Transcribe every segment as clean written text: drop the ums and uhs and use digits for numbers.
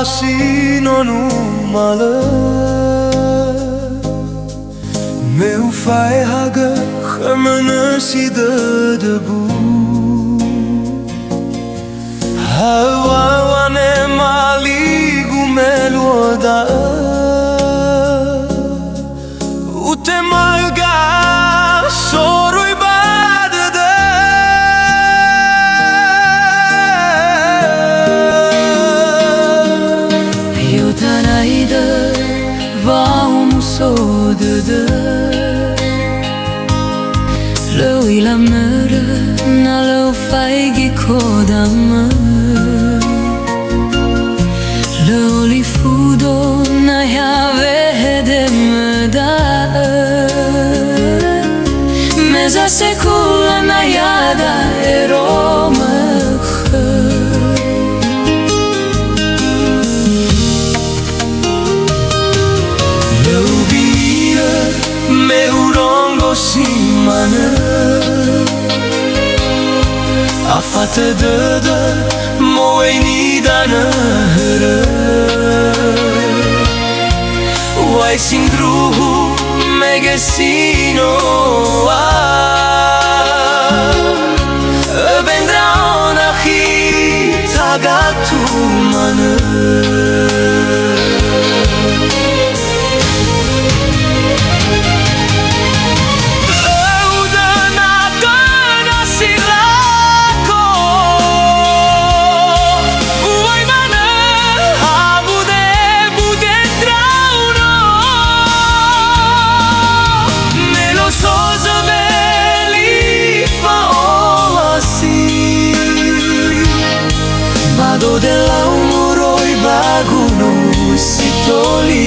Sinonu mala meu fai haga khamana sida debu hawa wane mali gumeloda ute malga soroi badada Lo ilamere na lo faigi kodama Lo li fudo na jave hedemda Meza sekula na jada erome Simana afate dödö moeni dana hırı Uai sindruhu megesino Öbendra ona hita gatu manı Mado della umoro i baguno si toli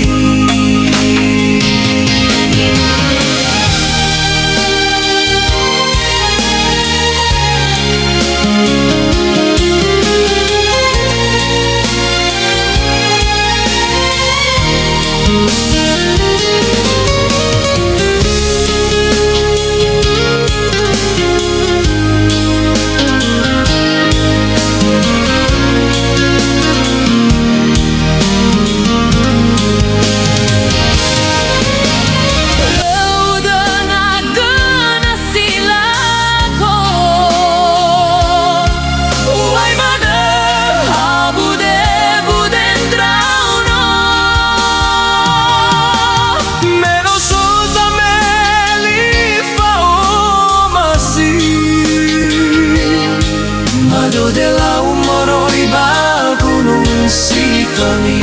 della umoro i baguno si toli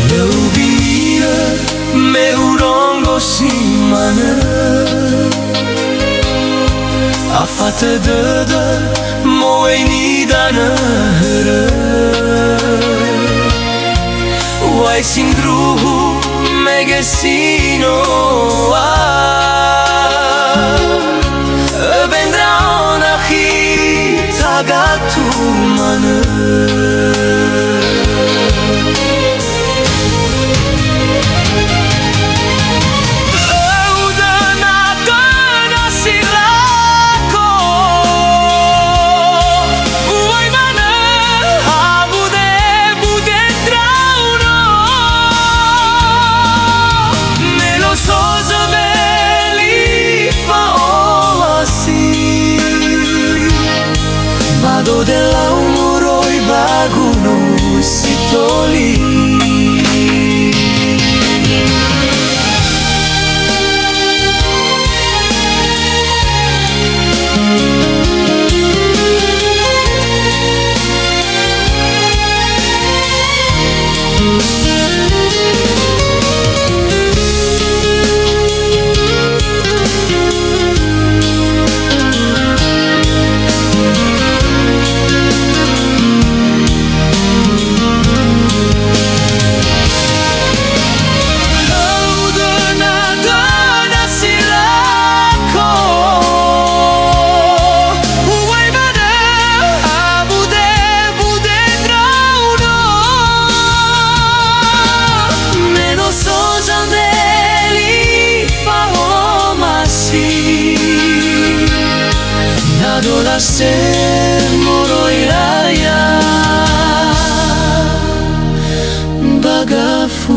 Leubira meurongo simana afate dödö moeni dana hırı Uai sindruhu megesino Öbendra ona hita gatu manı la se moroiraya bagafu